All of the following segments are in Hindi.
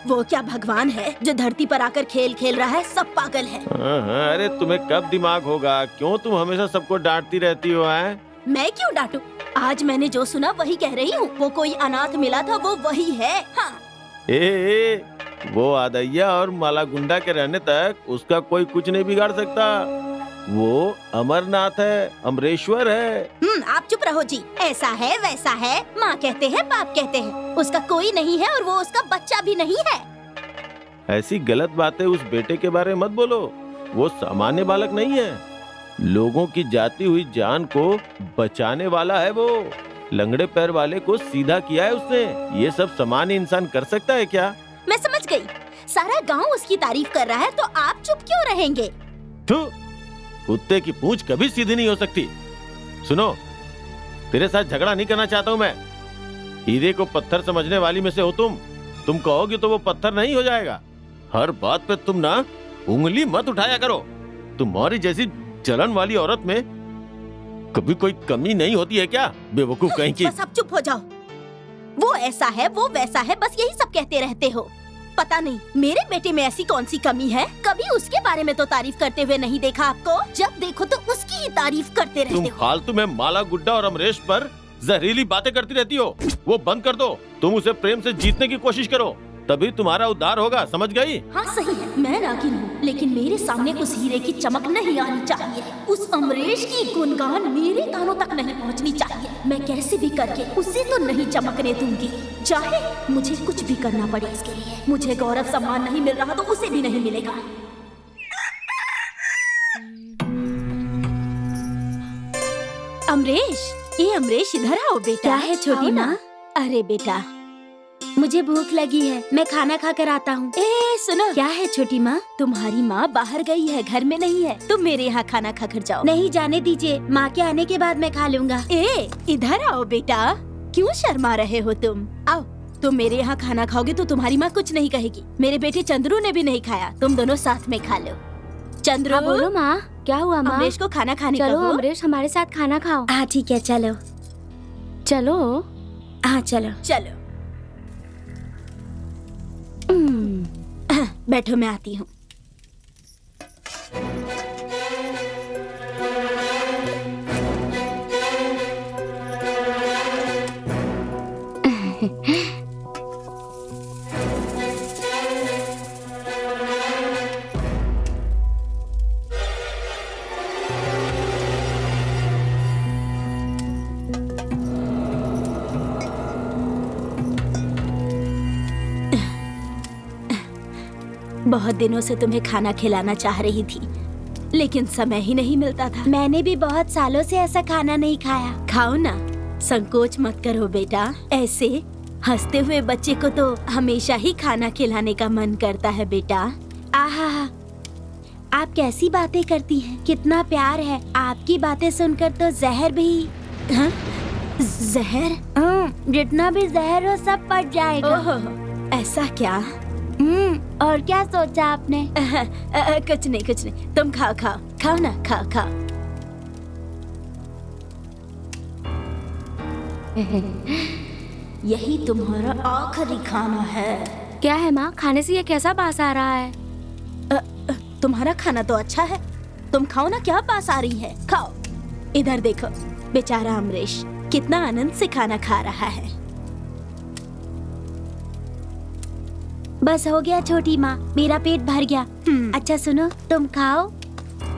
वो क्या भगवान है जो धरती पर आकर खेल खेल रहा है? सब पागल है। अरे तुम्हें कब दिमाग होगा? क्यों तुम हमेशा सबको डांटती रहती हो? है मैं क्यों डांटूं? आज मैंने जो सुना वही कह रही हूँ। वो कोई अनाथ मिला था, वो वही है। हाँ। वो आदैया और माला गुंडा के रहने तक उसका कोई कुछ नहीं बिगाड़ सकता। वो अमरनाथ है, अमरेश्वर है। आप चुप रहो जी। ऐसा है वैसा है, माँ कहते हैं बाप कहते हैं। उसका कोई नहीं है और वो उसका बच्चा भी नहीं है। ऐसी गलत बातें उस बेटे के बारे में मत बोलो। वो सामान्य बालक नहीं है, लोगों की जाती हुई जान को बचाने वाला है। वो लंगड़े पैर वाले को सीधा किया है उसने। ये सब सामान्य इंसान कर सकता है क्या? मैं समझ गई। सारा गांव उसकी तारीफ कर रहा है तो आप चुप क्यों रहेंगे? कुत्ते की पूंछ कभी सीधी नहीं हो सकती। सुनो, तेरे साथ झगड़ा नहीं करना चाहता हूँ मैं। हीरे को पत्थर समझने वाली में से हो तुम कहोगे तो वो पत्थर नहीं हो जाएगा। हर बात पे तुम ना उंगली मत उठाया करो। तुम्हारी जैसी जलन वाली औरत में कभी कोई कमी नहीं होती है क्या? बेवकूफ कहीं की। बस अब चुप हो जाओ। वो ऐसा है, वो वैसा है, बस यही सब कहते रहते हो। पता नहीं मेरे बेटे में ऐसी कौन सी कमी है। कभी उसके बारे में तो तारीफ करते हुए नहीं देखा आपको। जब देखो तो उसकी ही तारीफ करते रहते हो। तुम फालतू में माला गुड्डा और अमरेश पर जहरीली बातें करती रहती हो। वो बंद कर दो। तुम उसे प्रेम से जीतने की कोशिश करो, तभी तुम्हारा उद्धार होगा। समझ गई? हाँ सही है, मैं नागिन हूँ, लेकिन मेरे सामने उस हीरे की चमक नहीं आनी चाहिए। उस अमरेश की गुणगान मेरे कानों तक नहीं पहुँचनी चाहिए। मैं कैसे भी करके उसे तो नहीं चमकने दूंगी, चाहे मुझे कुछ भी करना पड़े इसके लिए। मुझे गौरव सम्मान नहीं मिल रहा तो उसे भी नहीं मिलेगा। अमरेश, ये अमरेश इधर आओ बेटा। क्या है छोटी माँ? अरे बेटा, मुझे भूख लगी है, मैं खाना खा कर आता हूँ। सुनो। क्या है छोटी माँ? तुम्हारी माँ बाहर गई है, घर में नहीं है। तुम मेरे यहाँ खाना खा कर जाओ। नहीं, जाने दीजिए, माँ के आने के बाद मैं खा लूँगा। इधर आओ बेटा, क्यों शर्मा रहे हो तुम? आओ, तुम मेरे यहाँ खाना खाओगे तो तुम्हारी माँ कुछ नहीं कहेगी। मेरे बेटे चंद्रू ने भी नहीं खाया, तुम दोनों साथ में खा लो। चंद्रू, बोलो माँ, क्या हुआ माँ? अमरेश को खाना खाने चलो कहो। अमरेश, हमारे साथ खाना खाओ। हाँ ठीक है, चलो चलो। हाँ चलो चलो। बैठो, मैं आती हूँ। बहुत दिनों से तुम्हें खाना खिलाना चाह रही थी, लेकिन समय ही नहीं मिलता था। मैंने भी बहुत सालों से ऐसा खाना नहीं खाया। खाओ ना, संकोच मत करो बेटा। ऐसे हंसते हुए बच्चे को तो हमेशा ही खाना खिलाने का मन करता है बेटा। आहा, आप कैसी बातें करती हैं? कितना प्यार है। आपकी बातें सुनकर तो जहर भी। हाँ? जहर? जितना भी जहर हो सब पड़ जाएगा। ओहो, ऐसा क्या? और क्या सोचा आपने? कुछ नहीं, कुछ नहीं। तुम खाओ खाओ खाओ ना, खाओ खाओ। यही तुम्हारा आखिरी खाना है। क्या है माँ, खाने से ये कैसा बास आ रहा है? तुम्हारा खाना तो अच्छा है, तुम खाओ ना। क्या बास आ रही है? खाओ। इधर देखो, बेचारा अमरेश कितना आनंद से खाना खा रहा है। बस हो गया छोटी माँ, मेरा पेट भर गया। अच्छा सुनो, तुम खाओ,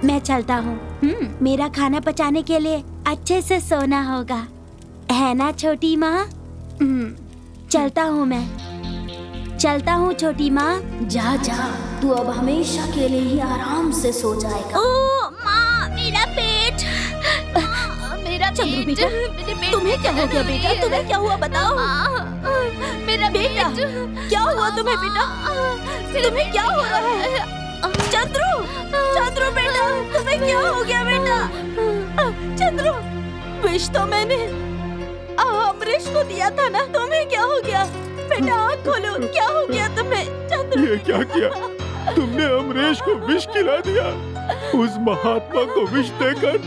मैं चलता हूँ। मेरा खाना पचाने के लिए अच्छे से सोना होगा, है ना छोटी माँ? चलता हूँ मैं, चलता हूँ छोटी माँ। जा जा, तू अब हमेशा के लिए ही आराम से सो जाएगा। ओ माँ, मेरा पेट, मेरा चंद्रू बेटा, तुम्हें क्या हो गया बेटा? तुम्हें क्या हुआ बताओ? मेरा बेटा, क्या हुआ तुम्हें बेटा? तुम्हें क्या हो रहा है? चंद्रू, चंद्रू बेटा, तुम्हें क्या हो गया बेटा? चंद्रू, विष तो मैंने अमरेश को दिया था ना, तुम्हें क्या हो गया बेटा? आँख खोलो, क्या हो गया तुम्हें? चंद्रू, ये क्या किया तुमने? अमरेश को विष खिला दिया। उस महात्मा को विष देकर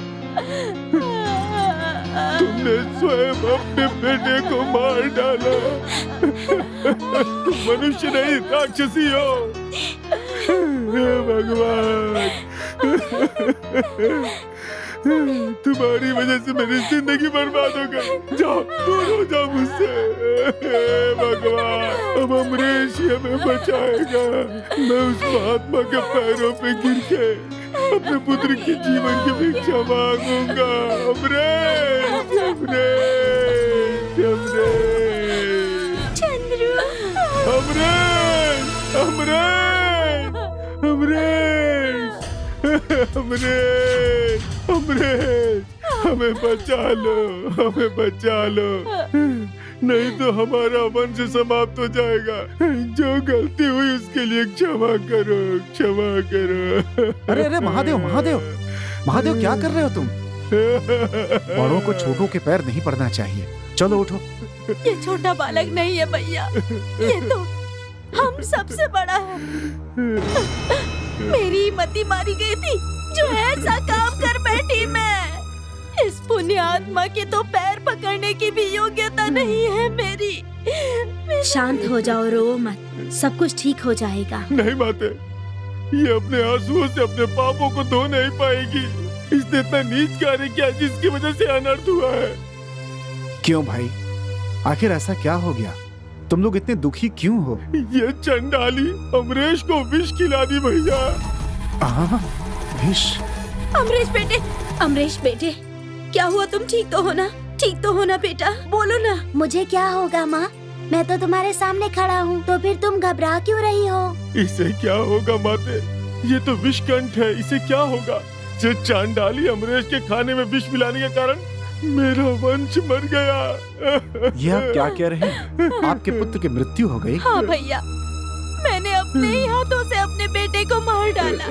तुमने स्वयं अपने बेटे को मार डाला। तुम मनुष्य नहीं राक्षसी हो। हे भगवान, तुम्हारी वजह से मेरी जिंदगी बर्बाद हो गई। जाओ, दूर हो जाओ मुझसे। हे भगवान, अब अमरीश ही हमें बचाएगा। मैं उस महात्मा के पैरों पे गिर के अपने पुत्र के जीवन की भिक्षा मांगूंगा। अमरीश, अमरीश, अमरीश, चंद्रू, अमरीश, अमरीश, अमरीश, अमरीश, अमरीश, हमें बचा लो, हमें बचा लो, नहीं तो हमारा वंश समाप्त हो जाएगा। जो गलती हुई उसके लिए क्षमा करो, क्षमा करो। अरे अरे महादेव, महादेव, महादेव, क्या कर रहे हो तुम? बड़ों को छोटों के पैर नहीं पड़ना चाहिए। चलो उठो। ये छोटा बालक नहीं है भैया, ये तो हम सबसे बड़ा है। मेरी मती मारी गई थी जो ऐसा काम कर बैठी मैं। इस पुण्य आत्मा के तो पैर पकड़ने की भी योग्यता नहीं है मेरी। शांत हो जाओ, रो मत, सब कुछ ठीक हो जाएगा। नहीं माते, ये अपने आंसुओं से अपने पापों को धो नहीं पाएगी। इसने इतना नीच कार्य किया जिसकी वजह से अनर्थ हुआ है। क्यों भाई, आखिर ऐसा क्या हो गया? तुम लोग इतने दुखी क्यों हो? ये चंडाली अमरीश को विष खिला दी भैया। विष? अमरीश बेटे, अमरीश बेटे, क्या हुआ? तुम ठीक तो हो ना? ठीक तो हो ना बेटा? बोलो ना। मुझे क्या होगा माँ, मैं तो तुम्हारे सामने खड़ा हूँ, तो फिर तुम घबरा क्यों रही हो? इसे क्या होगा माते? ये तो विषकंठ है, इसे क्या होगा? ये चांडाली अमरीश के खाने में विष मिलाने के कारण मेरा वंश मर गया। ये आप क्या कह रहे हैं? आपके पुत्र की मृत्यु हो गई? हाँ भैया, मैंने अपने ही हाथों से अपने बेटे को मार डाला।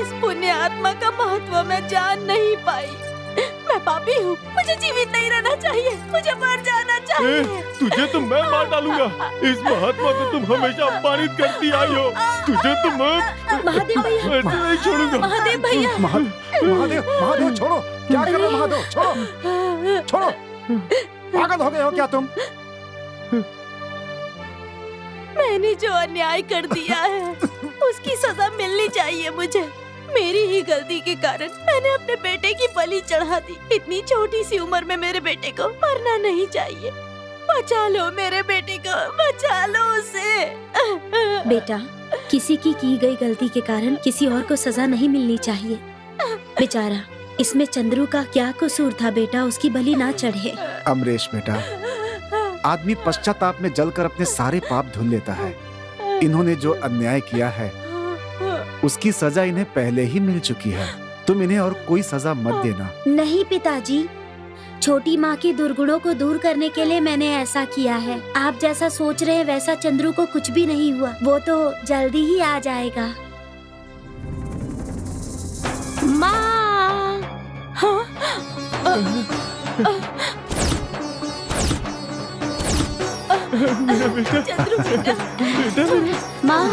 इस पुण्य आत्मा का महत्व मैं जान नहीं पाई। मैं पापी हूँ, मुझे जीवित नहीं रहना चाहिए, मुझे मर जाना चाहिए। तुझे तो मैं मार डालूंगा। इस महात्मा को तुम हमेशा अपमानित करती आई हो। तुझे तो मैं महादेव भैया, ऐसे नहीं छोड़ूंगा। महादेव भैया, महादेव, महादेव, छोड़ो। क्या कर रहे हो महादेव? छोड़ो, छोड़ो। पागल हो गए हो क्या तुम? मैंने जो अन्याय कर दिया है उसकी सजा मिलनी चाहिए मुझे। मेरी ही गलती के कारण मैंने अपने बेटे की बलि चढ़ा दी। इतनी छोटी सी उम्र में मेरे बेटे को मरना नहीं चाहिए। बचा लो मेरे बेटे को, बचा लो उसे। बेटा, किसी की गई गलती के कारण किसी और को सजा नहीं मिलनी चाहिए। बेचारा, इसमें चंद्रू का क्या कसूर था बेटा? उसकी बलि ना चढ़े। अमरीश बेटा, आदमी पश्चाताप में जलकर अपने सारे पाप धुल लेता है। इन्होंने जो अन्याय किया है उसकी सजा इन्हें पहले ही मिल चुकी है। तुम इन्हें और कोई सजा मत देना। नहीं पिताजी, छोटी माँ के दुर्गुणों को दूर करने के लिए मैंने ऐसा किया है। आप जैसा सोच रहे हैं वैसा चंद्रू को कुछ भी नहीं हुआ। वो तो जल्दी ही आ जाएगा। माँ, हाँ? चंद्रू बेटा, माँ,